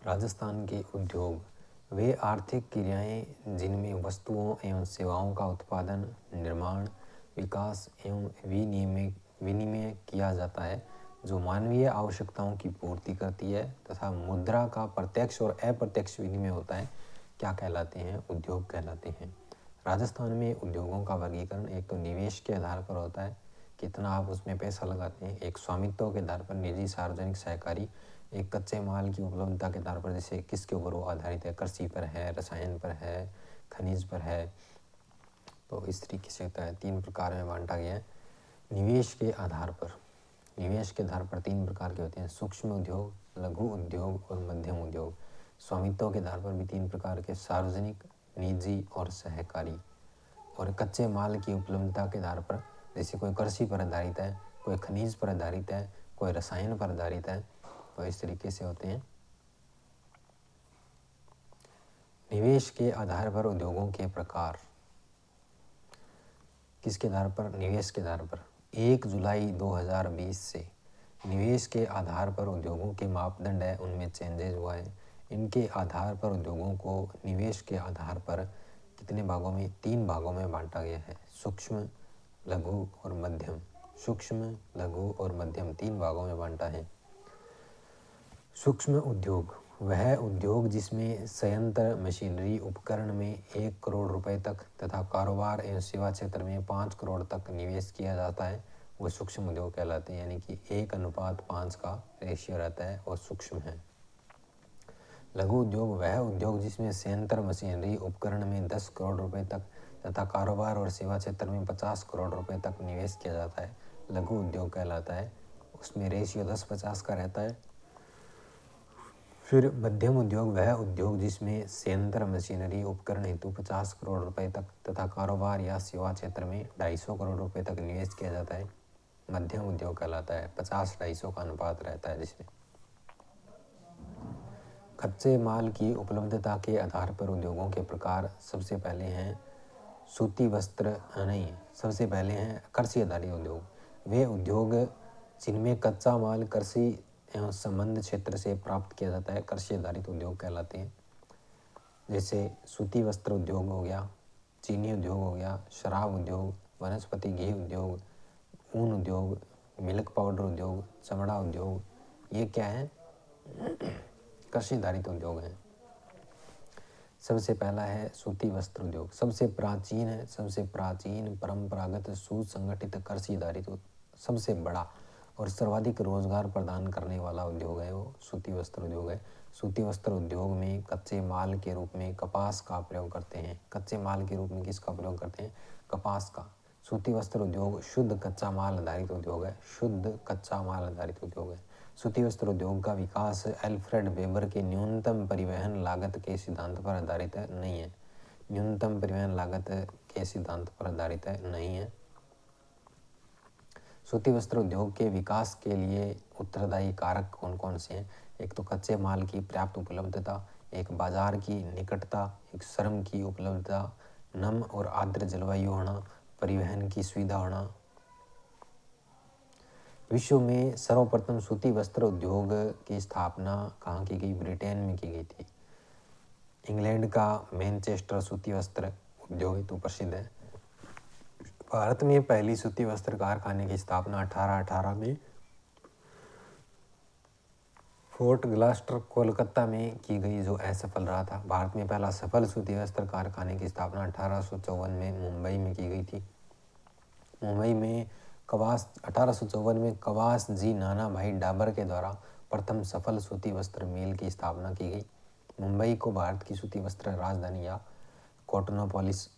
राजस्थान के उद्योग वे आर्थिक क्रियाएं जिनमें वस्तुओं एवं सेवाओं का उत्पादन, निर्माण, विकास एवं विनिमय किया जाता है, जो मानवीय आवश्यकताओं की पूर्ति करती है तथा मुद्रा का प्रत्यक्ष और अप्रत्यक्ष विनिमय होता है, क्या कहलाते हैं? उद्योग कहलाते हैं। राजस्थान में उद्योगों का वर्गीकरण एक तो निवेश के आधार पर होता है, कितना आप उसमें पैसा लगाते हैं। एक स्वामित्व के आधार पर निजी, सार्वजनिक, सहकारी। एक कच्चे माल की उपलब्धता के आधार पर, जैसे किसके ऊपर वो आधारित है, कृषि पर है, रसायन पर है, खनिज पर है। तो इस तरीके से होता है। 3 प्रकार में बांटा गया है। निवेश के आधार पर, निवेश के आधार पर 3 प्रकार के होते हैं: सूक्ष्म उद्योग, लघु उद्योग और मध्यम उद्योग। स्वामित्व के आधार पर भी 3 प्रकार के: सार्वजनिक, निजी और सहकारी। और कच्चे माल की उपलब्धता के आधार पर, जैसे कोई कृषि पर आधारित है, कोई खनिज पर आधारित है, कोई रसायन पर आधारित है। तो इस तरीके से होते हैं। निवेश के आधार पर उद्योगों के प्रकार, किसके आधार पर? निवेश के आधार पर 1 जुलाई 2020 से निवेश के आधार पर उद्योगों के मापदंड है, उनमें चेंजेज हुआ है। इनके आधार पर उद्योगों को निवेश के आधार पर कितने भागों में? 3 भागों में बांटा गया है: सूक्ष्म, लघु और मध्यम। सूक्ष्म, लघु और मध्यम 3 भागों में बांटा है। सूक्ष्म उद्योग वह उद्योग जिसमें संयंत्र, मशीनरी, उपकरण में 1 करोड़ रुपए तक तथा कारोबार एवं सेवा क्षेत्र में 5 करोड़ तक निवेश किया जाता है, वो सूक्ष्म उद्योग कहलाते हैं। यानी कि 1:5 का रेशियो रहता है और सूक्ष्म है। लघु उद्योग वह उद्योग जिसमें संयंत्र, मशीनरी, उपकरण में 10 करोड़ रुपए तक तथा कारोबार और सेवा क्षेत्र में 50 करोड़ रुपए तक निवेश किया जाता है, लघु उद्योग कहलाता है। उसमें रेशियो 10-50 का रहता है। फिर मध्यम उद्योग वह उद्योग जिसमें संयंत्र, मशीनरी, उपकरण हेतु 50 करोड़ रुपए तक तथा कारोबार या सेवा क्षेत्र में 250 करोड़ रुपए तक निवेश किया जाता है, मध्यम उद्योग कहलाता है। 50-250 का अनुपात रहता है जिसमें। कच्चे माल की उपलब्धता के आधार पर उद्योगों के प्रकार, सबसे पहले हैं सूती वस्त्र, सबसे पहले हैं कृषि आधारित उद्योग। वे उद्योग जिनमें कच्चा माल कृषि एवं संबंध क्षेत्र से प्राप्त किया जाता है, कृषि आधारित उद्योग कहलाते हैं। जैसे सूती वस्त्र उद्योग हो गया, चीनी उद्योग हो गया, शराब उद्योग, वनस्पति घी उद्योग, ऊन उद्योग, मिल्क पाउडर उद्योग, चमड़ा उद्योग, ये क्या है? कृषि आधारित उद्योग हैं। सबसे पहला है सूती वस्त्र उद्योग। सबसे प्राचीन परंपरागत सुसंगठित कृषि आधारित सबसे बड़ा और सर्वाधिक रोजगार प्रदान करने वाला उद्योग है वो सूती वस्त्र उद्योग है। सूती वस्त्र उद्योग में कच्चे माल के रूप में कपास का प्रयोग करते हैं। कच्चे माल के रूप में किसका प्रयोग करते हैं? कपास का। सूती वस्त्र उद्योग शुद्ध कच्चा माल आधारित उद्योग है। शुद्ध कच्चा माल आधारित उद्योग है। सूती वस्त्र उद्योग का विकास अल्फ्रेड वेबर के न्यूनतम परिवहन लागत के सिद्धांत पर आधारित नहीं है। न्यूनतम परिवहन लागत के सिद्धांत पर आधारित नहीं है। सूती वस्त्र उद्योग के विकास के लिए उत्तरदायी कारक कौन कौन से हैं? एक तो कच्चे माल की पर्याप्त उपलब्धता, एक बाजार की निकटता, एक श्रम की उपलब्धता, नम और आर्द्र जलवायु होना, परिवहन की सुविधा होना। विश्व में सर्वप्रथम सूती वस्त्र उद्योग की स्थापना कहाँ की गई? ब्रिटेन में की गई थी। इंग्लैंड का मैनचेस्टर सूती वस्त्र उद्योग हेतु प्रसिद्ध है। भारत में पहली सूती वस्त्र कारखाने की स्थापना 1818 में फोर्ट ग्लास्टर कोलकाता में की गई, जो असफल रहा था। भारत में पहला सफल सूती वस्त्र कारखाने की स्थापना 1854 में मुंबई में की गई थी। मुंबई में 1854 में कवास जी नाना भाई डाबर के द्वारा प्रथम सफल सूती वस्त्र मिल की स्थापना की गई। मुंबई को भारत की सूती वस्त्र राजधानी या कॉटनोपोलिस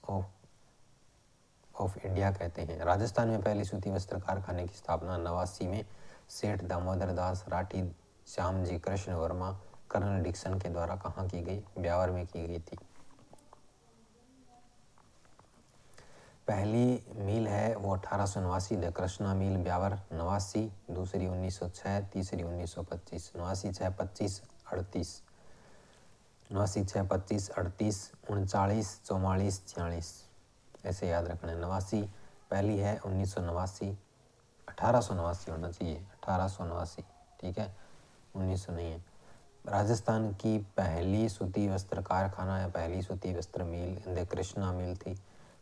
ऑफ इंडिया कहते हैं। राजस्थान में पहली सूती वस्त्र कारखाने की स्थापना 89 में सेठ दामोदर दास राठी, श्यामजी कृष्ण वर्मा, कर्नल डिक्सन के द्वारा कहाँ की गई? ब्यावर में की गई थी। पहली मील है वो 1889 द कृष्णा मील ब्यावर 89, दूसरी 1906, तीसरी 1925। 89, 6, 25, 38, 89, 6, 25, 38, 39, 44, 46, ऐसे याद रखना है। 89 पहली है, 1989, 1889 होना चाहिए, 1889, ठीक है, 1900 नहीं है। राजस्थान की पहली सूती वस्त्र कारखाना या पहली सूती वस्त्र मिल द कृष्णा मिल थी।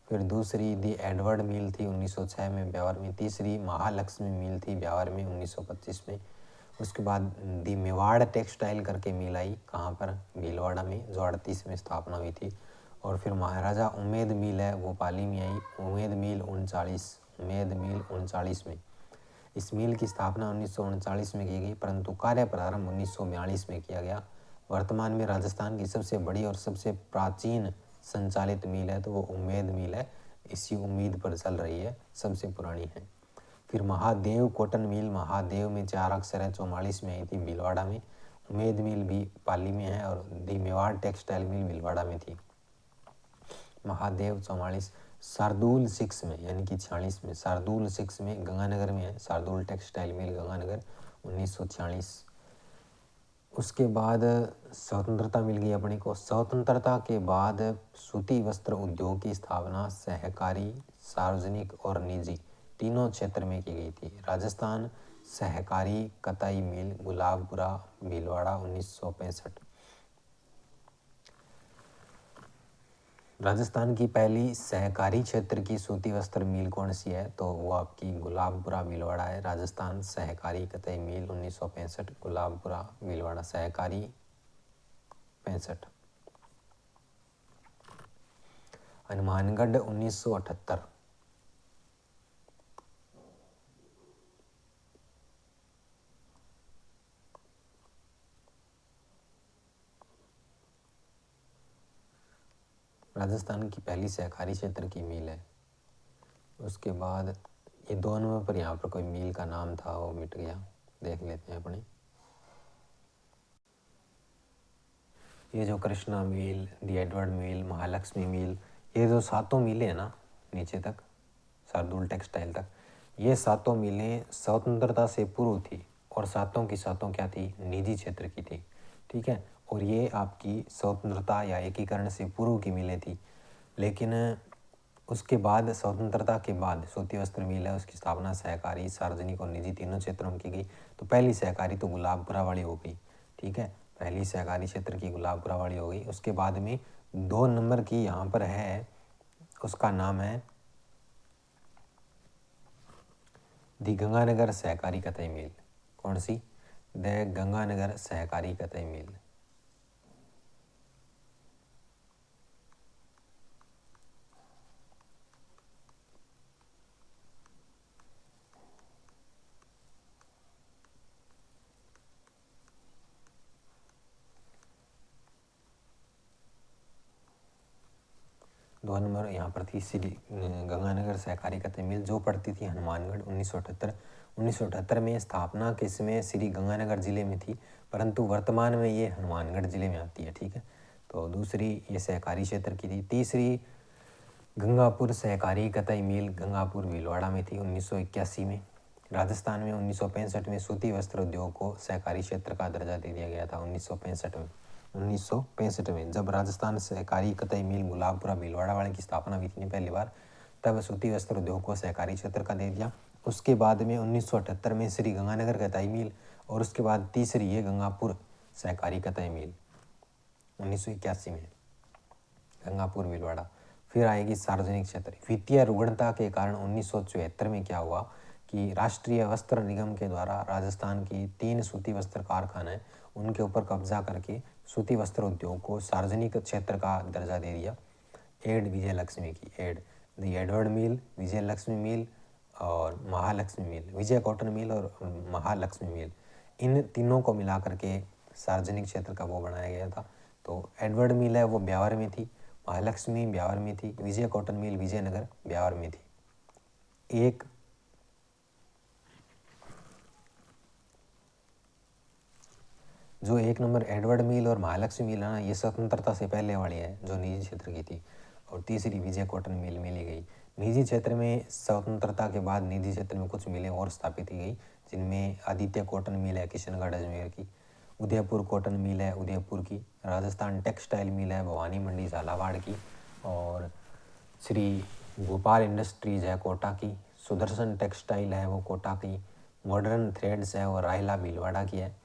फिर दूसरी दी एडवर्ड मिल थी 1906 में ब्यावर में। तीसरी महालक्ष्मी मिल थी ब्यावर में 1925 में। उसके बाद दी मेवाड़ टेक्सटाइल करके मिल आई, कहाँ पर, भीलवाड़ा में, जो 38 में स्थापना हुई थी। और फिर महाराजा उम्मेद मिल है वो पाली में आई, उम्मेद मिल 39 में। इस मिल की स्थापना 1939 में की गई, परंतु कार्य प्रारंभ 1942 में किया गया। वर्तमान में राजस्थान की सबसे बड़ी और सबसे प्राचीन संचालित मिल है तो वो उम्मेद मिल है, इसी उम्मीद पर चल रही है, सबसे पुरानी है। फिर महादेव कॉटन मिल, महादेव में 4 अक्षर है, 44 में आई थी भीलवाड़ा में। उम्मेद मिल भी पाली में है और दी मेवाड़ टेक्सटाइल मिल भीलवाड़ा में थी। महादेव 44, शार्दुल 6 में यानी कि 46 में, शार्दुल 6 में गंगानगर में है, शार्दुल टेक्सटाइल मिल गंगानगर 1946। उसके बाद स्वतंत्रता मिल गई अपने को। स्वतंत्रता के बाद सूती वस्त्र उद्योग की स्थापना सहकारी, सार्वजनिक और निजी तीनों क्षेत्र में की गई थी। राजस्थान सहकारी कताई मिल गुलाबपुरा भीलवाड़ा 1965। राजस्थान की पहली सहकारी क्षेत्र की सूती वस्त्र मिल कौन सी है, तो वो आपकी गुलाबपुरा भीलवाड़ा है। राजस्थान सहकारी कतई मिल 1965, गुलाबपुरा भीलवाड़ा सहकारी 65। हनुमानगढ़ 1978। राजस्थान की पहली सहकारी क्षेत्र की मिल है। उसके बाद ये 2 नंबर पर यहाँ पर कोई मिल का नाम था वो मिट गया, देख लेते हैं अपने। ये जो कृष्णा मिल, दी एडवर्ड मिल, महालक्ष्मी मिल, ये जो 7 मिलें हैं ना नीचे तक शार्दुल टेक्सटाइल तक, ये 7 मिलें स्वतंत्रता से पूर्व थी और 7 की 7 क्या थी, निजी क्षेत्र की थी, ठीक है। और ये आपकी स्वतंत्रता या एकीकरण से पूर्व की मिलें थी। लेकिन उसके बाद स्वतंत्रता के बाद सूती वस्त्र मिल है, उसकी स्थापना सहकारी, सार्वजनिक और निजी तीनों क्षेत्रों में की गई। तो पहली सहकारी तो गुलाबपुरा वाली हो गई, ठीक है, पहली सहकारी क्षेत्र की गुलाबपुरा वाली हो गई। उसके बाद में 2 नंबर की यहाँ पर है, उसका नाम है दी गंगानगर सहकारी कतई मिल। कौन सी, द गंगानगर सहकारी कतई मिल। दो नंबर यहाँ पर थी श्री गंगानगर सहकारी कतई मिल, जो पड़ती थी हनुमानगढ़ 1978। 1978 में स्थापना किसमें, श्री गंगानगर जिले में थी, परंतु वर्तमान में ये हनुमानगढ़ जिले में आती है, ठीक है। तो दूसरी ये सहकारी क्षेत्र की थी। तीसरी गंगापुर सहकारी कतई मिल गंगापुर भीलवाड़ा में थी 1981 में। राजस्थान में 1965 में सूती वस्त्र उद्योग को सहकारी क्षेत्र का दर्जा दे दिया गया था 1965 में जब राजस्थान सहकारी कतई मिल गुलाबपुरा भीलवाड़ा वाले की स्थापना हुई थी पहली बार, तब सूती वस्त्र उद्योग को सहकारी क्षेत्र का दे दिया। उसके बाद में 1978 में श्री गंगानगर कतई मिल और उसके बाद तीसरी ये गंगापुर सहकारी कतई मिल 1981 में गंगापुर भीलवाड़ा। फिर आएगी सार्वजनिक क्षेत्र। वित्तीय रुग्णता के कारण 1974 में क्या हुआ कि राष्ट्रीय वस्त्र निगम के द्वारा राजस्थान की 3 सूती वस्त्र कारखाने उनके ऊपर कब्जा करके सूती वस्त्र उद्योग को सार्वजनिक क्षेत्र का दर्जा दे दिया। एड विजय लक्ष्मी की, एड दी एडवर्ड मिल, विजय लक्ष्मी मिल और महालक्ष्मी मिल, विजय कॉटन मिल और महालक्ष्मी मिल, इन तीनों को मिला करके सार्वजनिक क्षेत्र का वो बनाया गया था। तो एडवर्ड मिल है वो ब्यावर में थी, महालक्ष्मी ब्यावर में थी, विजय कॉटन मिल विजयनगर ब्यावर में थी। एक जो 1 नंबर एडवर्ड मिल और महालक्ष्मी मिल है ना, ये स्वतंत्रता से पहले वाली है जो निजी क्षेत्र की थी। और तीसरी विजय कॉटन मिल मिली गई। निजी क्षेत्र में स्वतंत्रता के बाद निजी क्षेत्र में कुछ मिलें और स्थापित की गई, जिनमें आदित्य कॉटन मिल है किशनगढ़ अजमेर की, उदयपुर कॉटन मिल है उदयपुर की, राजस्थान टेक्सटाइल मिल है भवानी मंडी झालावाड़ की, और श्री गोपाल इंडस्ट्रीज़ है कोटा की, सुदर्शन टेक्सटाइल है वो कोटा की, मॉडर्न थ्रेड्स है वो रायला भीलवाड़ा की है,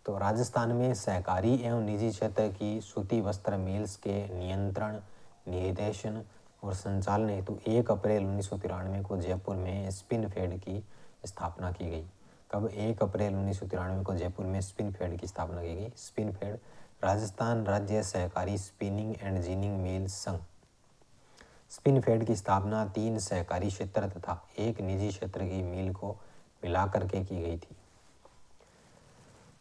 तो राजस्थान में सहकारी एवं निजी क्षेत्र की सूती वस्त्र मिल्स के नियंत्रण, निर्देशन और संचालन हेतु 1 अप्रैल 1993 को जयपुर में स्पिन फेड की स्थापना की गई। कब? 1 अप्रैल 1993 को जयपुर में स्पिन फेड की स्थापना की गई। स्पिन फेड राजस्थान राज्य सहकारी स्पिनिंग एंड जिनिंग मिल संघ। स्पिन फेड की स्थापना 3 सहकारी क्षेत्र तथा 1 निजी क्षेत्र की मिल को मिलाकर के की गई थी।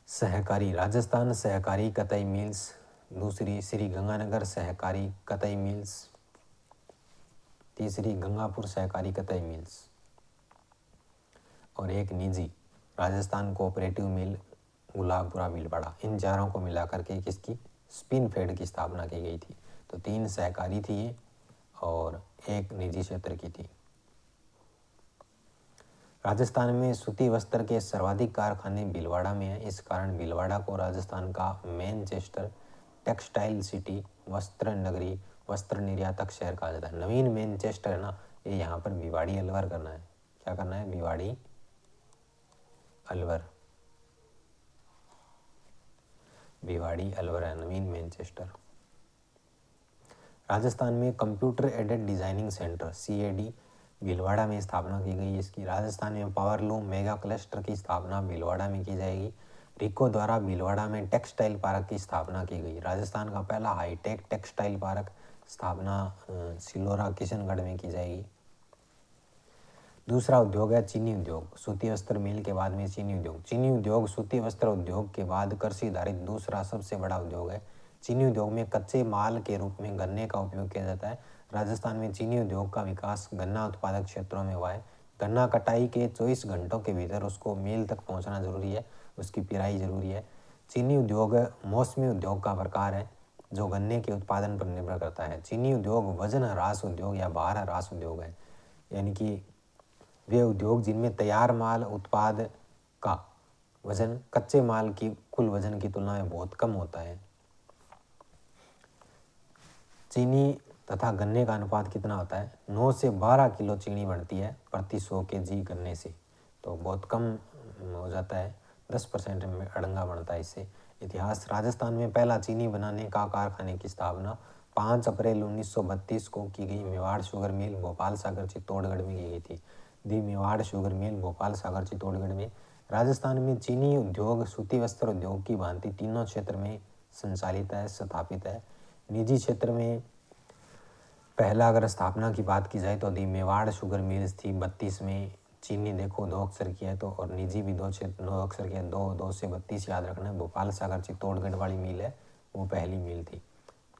सहकारी राजस्थान सहकारी कतई मिल्स, दूसरी श्री गंगानगर सहकारी कतई मिल्स, तीसरी गंगापुर सहकारी कतई मिल्स और 1 निजी राजस्थान कोऑपरेटिव मिल गुलाबपुरा भीलवाड़ा। इन चारों को मिलाकर के किसकी स्पिन फेड की स्थापना की गई थी। तो 3 सहकारी थी ये और 1 निजी क्षेत्र की थी। राजस्थान में सूती वस्त्र के सर्वाधिक कारखाने भीलवाड़ा में हैं। इस कारण भीलवाड़ा को राजस्थान का मैनचेस्टर टेक्सटाइल सिटी, वस्त्र नगरी, वस्त्र निर्यातक शहर कहा जाता है। नवीन मैनचेस्टर है ना, ये यहाँ पर भिवाड़ी अलवर करना है। क्या करना है? भिवाड़ी अलवर, भिवाड़ी अलवर है नवीन मैनचेस्टर। राजस्थान में computer aided designing centre CAD Bhilwara में स्थापना की गई। इसकी राजस्थान में पावरलूम मेगा क्लस्टर की स्थापना भीलवाड़ा में की जाएगी। रिको द्वारा भीलवाड़ा में टेक्सटाइल पार्क की स्थापना की गई। राजस्थान का पहला हाईटेक टेक्सटाइल पार्क स्थापना सिलोरा किशनगढ़ में की जाएगी। दूसरा उद्योग है चीनी उद्योग। सूती वस्त्र मिल के बाद में चीनी उद्योग। चीनी उद्योग सूती वस्त्र उद्योग के बाद कृषि आधारित दूसरा सबसे बड़ा उद्योग है। चीनी उद्योग में कच्चे माल के रूप में गन्ने का उपयोग किया जाता है। राजस्थान में चीनी उद्योग का विकास गन्ना उत्पादक क्षेत्रों में हुआ है। गन्ना कटाई के 24 घंटों के भीतर उसको मिल तक पहुंचना जरूरी है, उसकी पिराई जरूरी है। चीनी उद्योग मौसमी उद्योग का प्रकार है जो गन्ने के उत्पादन पर निर्भर करता है। चीनी उद्योग वजन ह्रास उद्योग या भार ह्रास उद्योग है, यानी कि वे उद्योग जिनमें तैयार माल उत्पाद का वजन कच्चे माल की कुल वजन की तुलना में बहुत कम होता है। चीनी तथा गन्ने का अनुपात कितना होता है? 9 से 12 किलो चीनी बढ़ती है प्रति 100 kg गन्ने से, तो बहुत कम हो जाता है। 10% में अड़ंगा बढ़ता है इससे। इतिहास राजस्थान में पहला चीनी बनाने का कारखाने की स्थापना 5 अप्रैल 1932 को की गई। मेवाड़ शुगर मिल भोपाल सागर चित्तौड़गढ़ में की गई थी। दी मेवाड़ शुगर मिल भोपाल सागर चित्तौड़गढ़ में। राजस्थान में चीनी उद्योग सूती वस्त्र उद्योग की भांति तीनों क्षेत्र में संचालित है, स्थापित है। निजी क्षेत्र में पहला अगर स्थापना की बात की जाए तो दी मेवाड़ शुगर मिल्स थी 32 में। चीनी देखो 2 अक्षर की है तो, और निजी भी 2 अक्षर की है, 2 से 32 याद रखना है। भोपाल सागर चित्तौड़गढ़ वाली मिल है वो पहली मिल थी।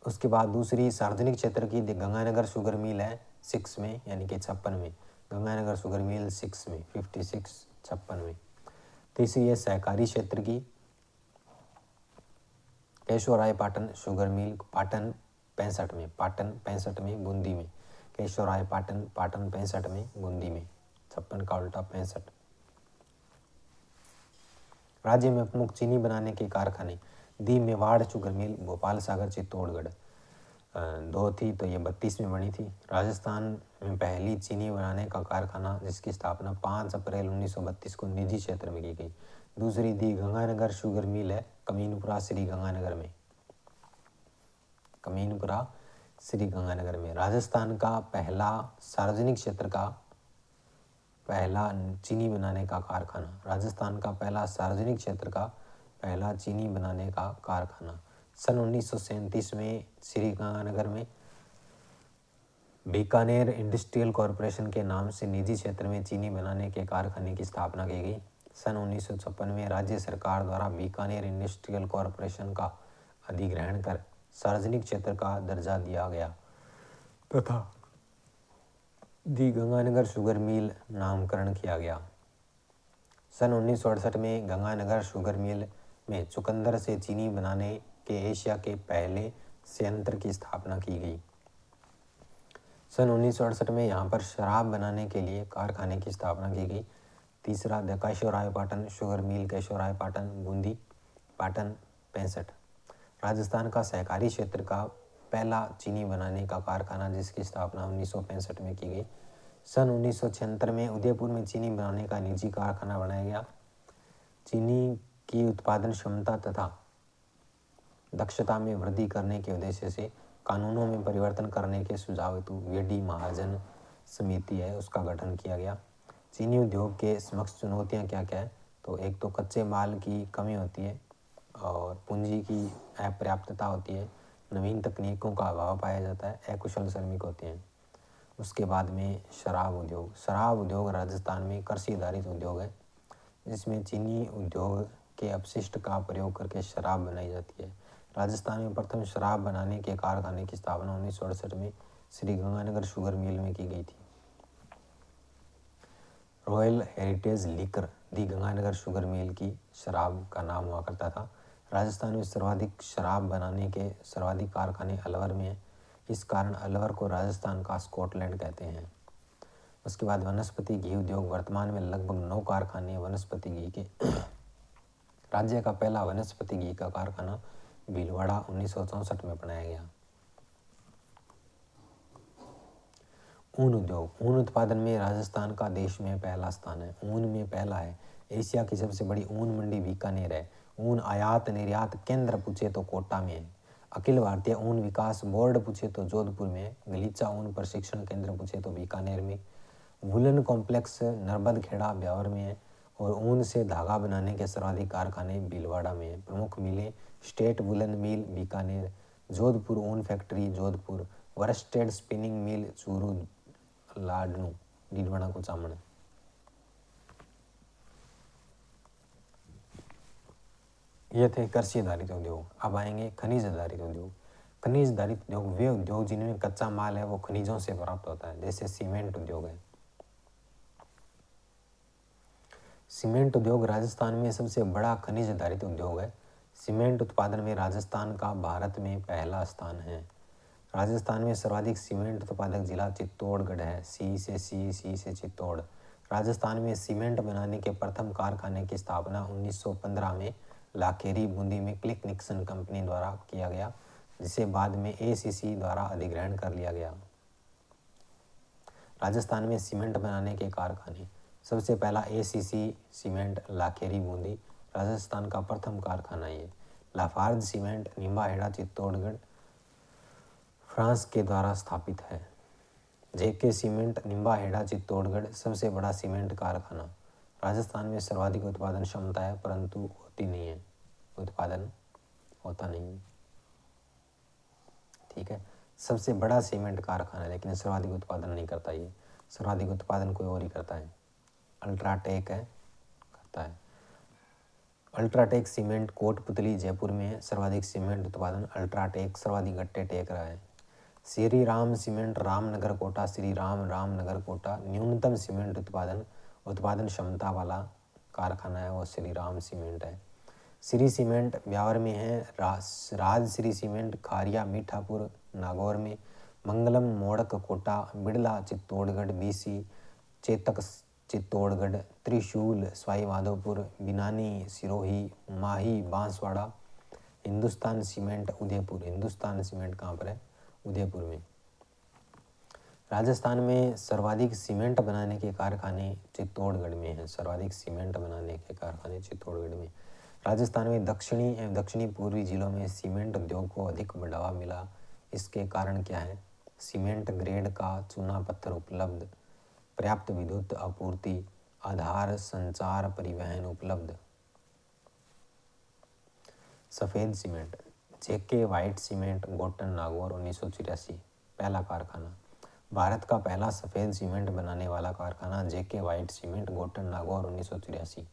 उसके बाद दूसरी सार्वजनिक क्षेत्र की गंगानगर शुगर मिल है 6 में, यानी कि 56 में। गंगानगर शुगर मिल 6 में 56 56 में। तीसरी है सहकारी क्षेत्र की केशवराय पाटन शुगर मिल पाटन 65 में, पाटन 65 में बूंदी में। केशवराय पाटन पाटन 65 में बूंदी में, 56 का उल्टा 65। राज्य में प्रमुख चीनी बनाने के कारखाने दी मेवाड़ शुगर मिल भोपाल सागर चित्तौड़गढ़ 2 थी, तो ये 32 में बनी थी। राजस्थान में पहली चीनी बनाने का कारखाना जिसकी स्थापना 5 अप्रैल 1932 को निजी क्षेत्र में की गई। दूसरी दी गंगानगर शुगर मिल है कमीनपुरा श्री गंगानगर में, कमीनपुरा श्री गंगानगर में। राजस्थान का पहला सार्वजनिक क्षेत्र का पहला चीनी बनाने का कारखाना, राजस्थान का पहला सार्वजनिक क्षेत्र का पहला चीनी बनाने का कारखाना सन 1937 में श्री गंगानगर में। बीकानेर इंडस्ट्रियल कॉरपोरेशन के नाम से निजी क्षेत्र में चीनी बनाने के कारखाने की स्थापना की गई। सन 1956 में राज्य सरकार द्वारा बीकानेर इंडस्ट्रियल कॉरपोरेशन का अधिग्रहण कर सार्वजनिक क्षेत्र का दर्जा दिया गया तथा दी गंगानगर शुगर मिल नामकरण किया गया। सन 1968 में गंगानगर शुगर मिल में चुकंदर से चीनी बनाने के एशिया के पहले संयंत्र की स्थापना की गई। सन 1968 में यहाँ पर शराब बनाने के लिए कारखाने की स्थापना की गई। तीसरा the Keshavrai Patan sugar mill Keshavrai Patan Bundi Patan 65। Rajasthan का सहकारी क्षेत्र का पहला चीनी बनाने का कारखाना जिसकी स्थापना 1965 में की गई। सन 1976 में उदयपुर में चीनी बनाने का निजी कारखाना बनाया गया। चीनी की उत्पादन क्षमता तथा दक्षता में वृद्धि करने के उद्देश्य से कानूनों में परिवर्तन करने के सुझाव हेतु वीडी महाजन समिति है उसका गठन किया गया। चीनी उद्योग के समक्ष चुनौतियां क्या क्या है, तो एक तो कच्चे माल की कमी होती है और पूंजी की अपर्याप्तता होती है, नवीन तकनीकों का अभाव पाया जाता है, अकुशल श्रमिक होते हैं। उसके बाद में शराब उद्योग राजस्थान में कृषि आधारित उद्योग है जिसमें चीनी उद्योग के अपशिष्ट का प्रयोग करके शराब बनाई जाती है। राजस्थान में प्रथम शराब बनाने के कारखाने की स्थापना 1968 में श्री गंगानगर शुगर मिल में की गई थी। रॉयल हेरिटेज लिकर दी गंगानगर शुगर मिल की शराब का नाम हुआ करता था। राजस्थान में सर्वाधिक शराब बनाने के सर्वाधिक कारखाने अलवर में हैं। इस कारण अलवर को राजस्थान का स्कॉटलैंड कहते हैं। उसके बाद वनस्पति घी उद्योग, वर्तमान में लगभग 9 कारखाने वनस्पति घी के। राज्य का पहला वनस्पति घी का कारखाना भीलवाड़ा 1964 में बनाया गया। ऊन उद्योग, ऊन उत्पादन में राजस्थान का देश में पहला स्थान है। ऊन में पहला है। एशिया की सबसे बड़ी ऊन मंडी बीकानेर है। ऊन आयात निर्यात केंद्र पूछे तो कोटा में है। अखिल भारतीय ऊन विकास बोर्ड पूछे तो जोधपुर में है। गलीचा ऊन प्रशिक्षण केंद्र पूछे तो बीकानेर में। वुलन कॉम्प्लेक्स नर्मदखेड़ा ब्यावर में है और ऊन से धागा बनाने के सर्वाधिक कारखाने भीलवाड़ा में है। प्रमुख मिलें state woollen mill Bikaner, Jodhpur ऊन factory Jodhpur, worsted spinning mill Churu Ladnun Didwana को चामड़। ये थे कृषि आधारित उद्योग। अब आएंगे खनिज आधारित उद्योग। खनिज आधारित उद्योग वे उद्योग जिनमें कच्चा माल है वो खनिजों से प्राप्त होता है, जैसे सीमेंट उद्योग है। सीमेंट उद्योग राजस्थान में सबसे बड़ा खनिज आधारित उद्योग है। सीमेंट उत्पादन में राजस्थान का भारत में पहला स्थान है। राजस्थान में सर्वाधिक सीमेंट उत्पादक जिला चित्तौड़गढ़ है। सी से चित्तौड़। राजस्थान में सीमेंट बनाने के प्रथम कारखाने की स्थापना 1915 में लाखेरी बूंदी में क्लिक निक्सन कंपनी द्वारा किया गया, जिसे बाद में ACC द्वारा अधिग्रहण कर लिया गया। राजस्थान में सीमेंट बनाने के कारखाने, सबसे पहला ACC सीमेंट लाखेरी बूंदी राजस्थान का प्रथम कारखाना है। Lafarge cement Nimbahera Chittorgarh France के द्वारा स्थापित है। JK सीमेंट निम्बाहेड़ा चित्तौड़गढ़ सबसे बड़ा सीमेंट कारखाना। राजस्थान में सर्वाधिक उत्पादन क्षमता है परंतु होती नहीं है, उत्पादन होता नहीं है। ठीक है, सबसे बड़ा सीमेंट कारखाना है लेकिन सर्वाधिक उत्पादन नहीं करता। ये सर्वाधिक उत्पादन कोई और ही करता है, अल्ट्राटेक है करता है। अल्ट्राटेक सीमेंट कोटपुतली जयपुर में है। सर्वाधिक सीमेंट उत्पादन अल्ट्राटेक सर्वाधिक गट्टे टेक रहा है। श्री राम सीमेंट रामनगर कोटा, श्री राम रामनगर कोटा न्यूनतम सीमेंट उत्पादन क्षमता वाला कारखाना है, वो श्री राम सीमेंट है। श्री सीमेंट ब्यावर में है। राज श्री सीमेंट खारिया मीठापुर नागौर में, मंगलम मोड़क कोटा, बिड़ला चित्तौड़गढ़ BC, चेतक चित्तौड़गढ़, त्रिशूल सवाई माधोपुर, बिनानी सिरोही, माही बांसवाड़ा। हिंदुस्तान सीमेंट उदयपुर, हिंदुस्तान सीमेंट कहाँ पर है? उदयपुर में। राजस्थान में सर्वाधिक सीमेंट बनाने के कारखाने चित्तौड़गढ़ में हैं। सर्वाधिक सीमेंट बनाने के कारखाने चित्तौड़गढ़ में। राजस्थान में दक्षिणी एवं दक्षिणी पूर्वी जिलों में सीमेंट उद्योग को अधिक बढ़ावा मिला। इसके कारण क्या है? सीमेंट ग्रेड का चूना पत्थर उपलब्ध, पर्याप्त विद्युत आपूर्ति, आधार संचार परिवहन उपलब्ध। सफ़ेद cement JK white cement Gotan Nagaur 1984 पहला कारखाना। भारत का पहला सफ़ेद सीमेंट बनाने वाला कारखाना JK white cement Gotan Nagaur 1984।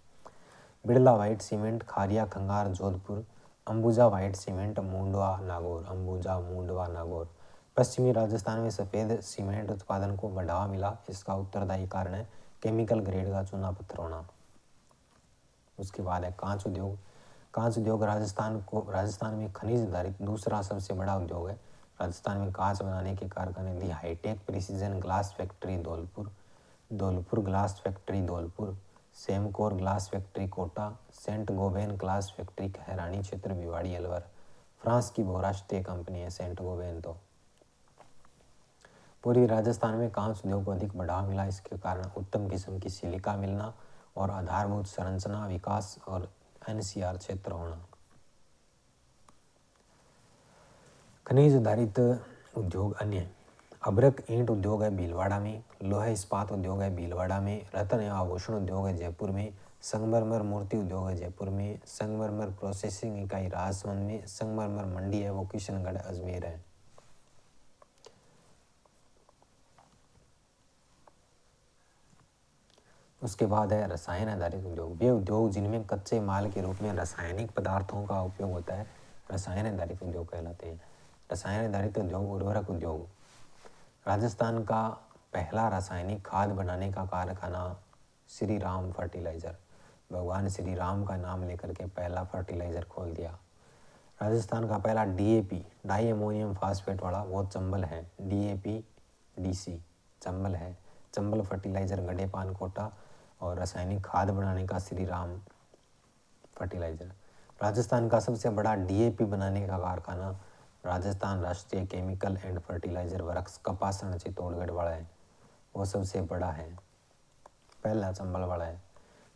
Birla white cement Kharia Khangar Jodhpur, Ambuja white cement Mundwa Nagaur, Ambuja Mundwa Nagaur. पश्चिमी राजस्थान में सफ़ेद सीमेंट उत्पादन को बढ़ावा मिला। इसका उत्तरदायी कारण है केमिकल ग्रेड का चूना पत्थर होना। उसके बाद है कांच उद्योग। कांच उद्योग राजस्थान में खनिज आधारित दूसरा सबसे बड़ा उद्योग है। राजस्थान में कांच बनाने के कारखाने the hitech precision glass factory Dholpur glass factory Dholpur, Semcor glass factory Kota, Saint Gobain glass factory Khairani क्षेत्र भिवाड़ी अलवर। फ्रांस की बहुराष्ट्रीय कंपनी है सेंट गोबेन। तो पूर्वी राजस्थान में कांच उद्योग को अधिक बढ़ावा मिला। इसके कारण उत्तम किस्म की सिलिका मिलना और आधारभूत संरचना विकास और NCR क्षेत्र होना। खनिज आधारित उद्योग अन्य, अभ्रक ईंट उद्योग है भीलवाड़ा में, लोहा इस्पात उद्योग है भीलवाड़ा में, रत्न एवं आभूषण उद्योग है जयपुर में, संगमरमर मूर्ति उद्योग है जयपुर में, संगमरमर प्रोसेसिंग इकाई राजसमंद में, संगमरमर मंडी है वो किशनगढ़ अजमेर है। उसके बाद है रसायन आधारित उद्योग, वे उद्योग जिनमें कच्चे माल के रूप में रासायनिक पदार्थों का उपयोग होता है रसायन आधारित उद्योग कहलाते हैं। रसायन आधारित उद्योग, उर्वरक उद्योग, राजस्थान का पहला रासायनिक खाद बनाने का कारखाना श्री राम फर्टिलाइजर, भगवान श्री राम का नाम लेकर के पहला फर्टिलाइजर खोल दिया। राजस्थान का पहला DAP डाई अमोनियम फास्फेट वाला वो चंबल है, DAP DC चंबल है। चंबल फर्टिलाइजर गडेपान कोटा, और रासायनिक खाद बनाने का श्री राम फर्टिलाइजर। राजस्थान का सबसे बड़ा DAP बनाने का कारखाना Rajasthan Rashtriya chemical and fertilizer works Kapasan Chittorgarh वाला है, वो सबसे बड़ा है, पहला चंबल वाला है।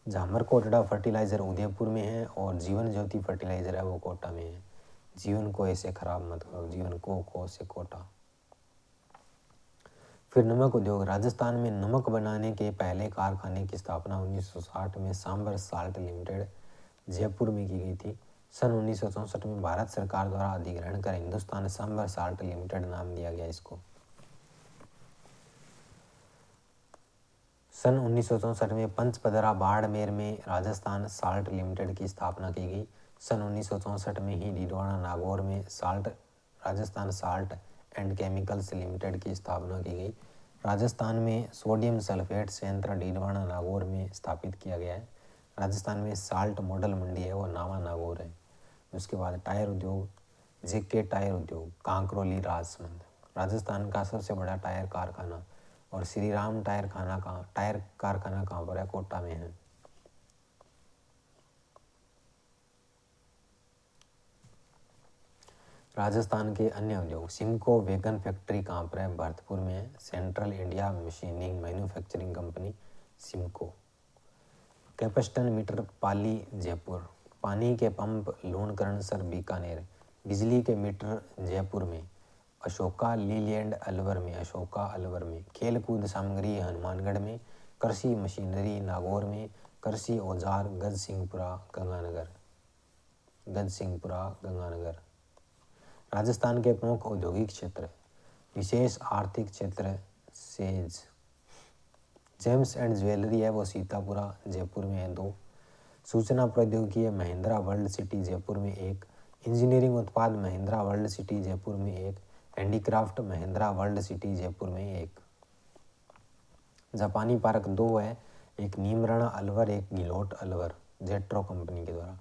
झामर कोटड़ा फर्टिलाइजर उदयपुर में है, और जीवन ज्योति फर्टिलाइजर है वो कोटा में है। जीवन को ऐसे खराब मत करो, जीवन को से कोटा। फिर नमक उद्योग, राजस्थान में नमक बनाने के पहले कारखाने की स्थापना 1960 में सांबर साल्ट लिमिटेड जयपुर में की गई थी। सन 1964 में भारत सरकार द्वारा अधिग्रहण कर हिंदुस्तान सांबर साल्ट लिमिटेड नाम दिया गया इसको। सन 1964 में पंचपदरा बाड़मेर में राजस्थान साल्ट लिमिटेड की स्थापना की गई। सन 1964 में ही डीडवाना नागौर में Rajasthan salt and chemicals limited की स्थापना की गई। राजस्थान में सोडियम सल्फेट संयंत्र डीडवाना नागौर में स्थापित किया गया है। राजस्थान में साल्ट मॉडल मंडी है वो नावा नागौर है। उसके बाद टायर उद्योग, JK टायर उद्योग कांकरोली राजसमंद, राजस्थान का सबसे बड़ा टायर कारखाना। और श्री राम टायर कारखाना कहाँ पर है? कोटा में है। राजस्थान के अन्य उद्योग, सिमको वैगन फैक्ट्री कहाँ पर है? भरतपुर में है। Central India machining manufacturing company Simco. Capacitance meter Pali Jaipur, पानी के पंप लूणकरणसर बीकानेर, बिजली के मीटर जयपुर में। अशोका लीलैंड अलवर में, अशोका अलवर में। खेल कूद सामग्री हनुमानगढ़ में। कृषि मशीनरी नागौर में। कृषि औजार गजसिंहपुरा गंगानगर। राजस्थान के प्रमुख औद्योगिक क्षेत्र, विशेष आर्थिक क्षेत्र सेज, जेम्स एंड ज्वेलरी है वो सीतापुरा जयपुर में है 2। सूचना प्रौद्योगिकी है महिंद्रा वर्ल्ड सिटी जयपुर में 1। इंजीनियरिंग उत्पाद महिंद्रा वर्ल्ड सिटी जयपुर में 1। Handicraft Mahindra world city Jaipur में 1। जापानी पार्क 2 है, एक नीमराणा अलवर, एक गिलोट अलवर जेट्रो कंपनी के द्वारा।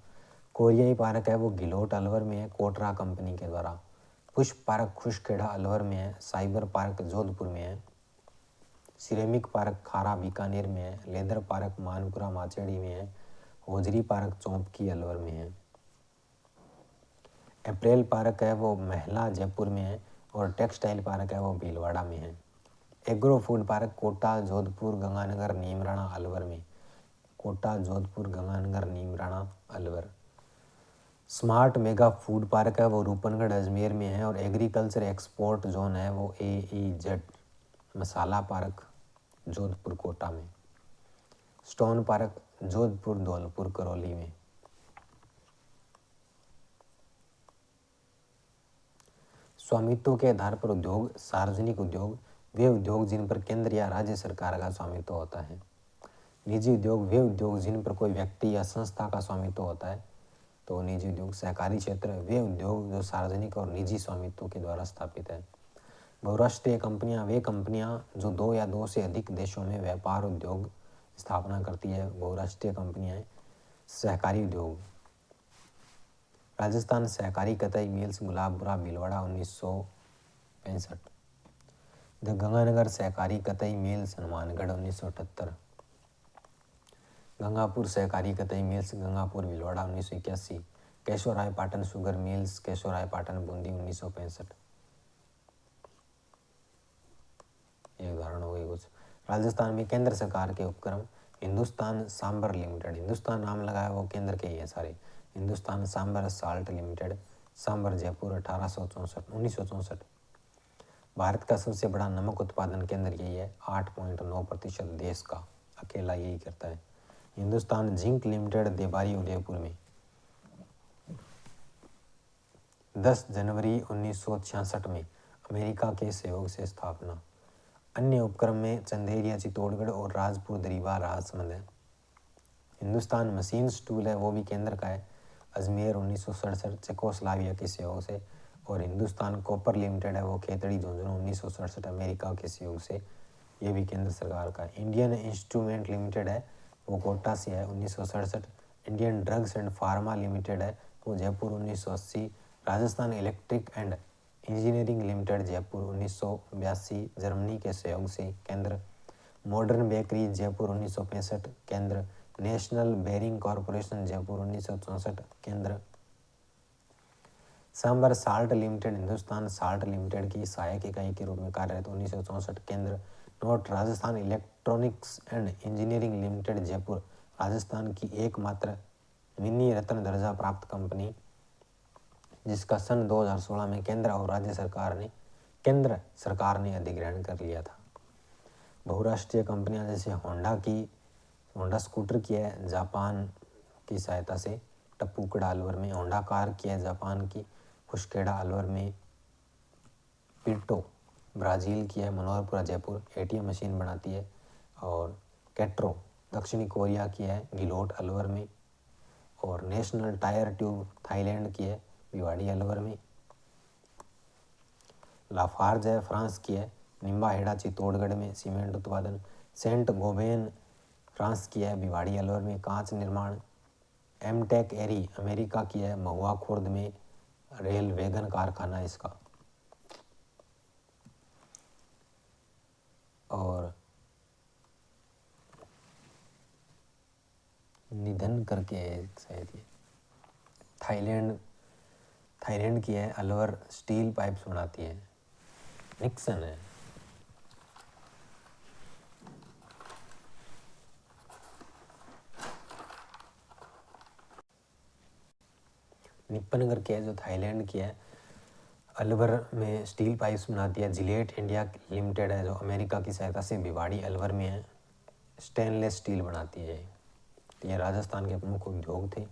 कोरियाई पार्क है वो गिलोट अलवर में है, कोटरा कंपनी के द्वारा। पुष्प पार्क खुशखेड़ा अलवर में है। साइबर पार्क जोधपुर में है। सिरेमिक पार्क खारा बीकानेर में है। लेदर पार्क मानपुरा माचेड़ी में है। होजरी पार्क चौंपकी अलवर में है। अप्रैल पार्क है वो महला जयपुर में है, और टेक्सटाइल पार्क है वो भीलवाड़ा में है। Agro food park Kota Jodhpur Ganganagar Neemrana Alwar में, Kota Jodhpur Ganganagar Neemrana Alwar. Smart mega food park है वो रूपनगढ़ अजमेर में है, और एग्रीकल्चर एक्सपोर्ट जोन है वो AEZ मसाला पार्क जोधपुर कोटा में। स्टोन पार्क जोधपुर धौलपुर करौली में। स्वामित्व के आधार पर उद्योग, सार्वजनिक उद्योग वे उद्योग जिन पर केंद्र या राज्य सरकार का स्वामित्व होता है। निजी उद्योग वे उद्योग जिन पर कोई व्यक्ति या संस्था का स्वामित्व होता है, तो निजी उद्योग। सहकारी क्षेत्र वे उद्योग जो सार्वजनिक और निजी स्वामित्व के द्वारा स्थापित है। बहुराष्ट्रीय कंपनियां वे कंपनियां जो 2 या 2 से अधिक देशों में व्यापार उद्योग स्थापना करती है, बहुराष्ट्रीय कंपनियां। सहकारी उद्योग, राजस्थान सहकारी कतई मिल्स गुलाबपुरा भीलवाड़ा 1965। गंगानगर सहकारी कतई मिल्स हनुमानगढ़ 1978। गंगापुर सहकारी कतई mills Gangapur Bhilwara 1981। Keshavrai Patan sugar mills Keshavrai Patan Bundi 1965। ये उदाहरण हो गए कुछ। राजस्थान में केंद्र सरकार के उपक्रम हिंदुस्तान सांबर लिमिटेड, हिंदुस्तान नाम लगाया वो केंद्र के ही है सारे। Hindustan Sambhar salt limited, Sambhar Jaipur 1964। भारत का सबसे बड़ा नमक उत्पादन केंद्र यही है, 8.9% देश का अकेला यही करता है। हिंदुस्तान जिंक लिमिटेड देबारी उदयपुर में 10 जनवरी 1966 में अमेरिका के सहयोग से स्थापना। अन्य उपक्रम में चंदेरिया चित्तौड़गढ़ और राजपुर दरीबा राजसमंद है। हिंदुस्तान मशीन्स टूल है वो भी केंद्र का है, अजमेर 1967 चेकोस्लाविया के सहयोग से। और हिंदुस्तान कॉपर लिमिटेड है वो खेतड़ी झुंझुनू 1967 अमेरिका के सहयोग से, ये भी केंद्र सरकार का है। इंडियन इंस्ट्रूमेंट लिमिटेड है वो कोटा से है 1967। Indian drugs and pharma limited है वो Jaipur 1980। Rajasthan electric and engineering limited Jaipur 1982 Germany के सहयोग से केंद्र। मॉडर्न बेकरी जयपुर 1965 केंद्र। नेशनल बेरिंग कॉरपोरेशन जयपुर 1964 केंद्र। Sambhar salt limited Hindustan salt limited की सहायक इकाई के रूप में कार्यरत 1964 केंद्र। Note, Rajasthan electronics and engineering limited Jaipur Rajasthan की एकमात्र मिनी रत्न दर्जा प्राप्त कंपनी, जिसका सन 2016 में केंद्र और राज्य केंद्र सरकार ने अधिग्रहण कर लिया था। बहुराष्ट्रीय कंपनियां जैसे होंडा स्कूटर की है जापान की सहायता से टप्पूकड़ा अलवर में, होंडा कार की है जापान की हुस्केडा अलवर में, पिर्टो ब्राज़ील की है मनोहरपुरा जयपुर एटीएम मशीन बनाती है, और कैट्रो दक्षिणी कोरिया की है गिलोट अलवर में, और नेशनल टायर ट्यूब थाईलैंड की है भिवाड़ी अलवर में। लाफार्ज है फ्रांस की है निम्बाहेड़ा चित्तौड़गढ़ में सीमेंट उत्पादन। सेंट गोबेन फ्रांस की है भिवाड़ी अलवर में कांच निर्माण। एमटेक एरी अमेरिका की है महुआ खुर्द में रेल वैगन कारखाना इसका। और निधन करके शायद ये थाईलैंड की है अलवर स्टील पाइप्स बनाती है। निक्सन है। निप्पन करके है जो थाईलैंड की है, अलवर में स्टील पाइप्स बनाती है। जिलेट इंडिया लिमिटेड है जो अमेरिका की सहायता से भिवाड़ी अलवर में है, स्टेनलेस स्टील बनाती है। ये राजस्थान के प्रमुख उद्योग थे।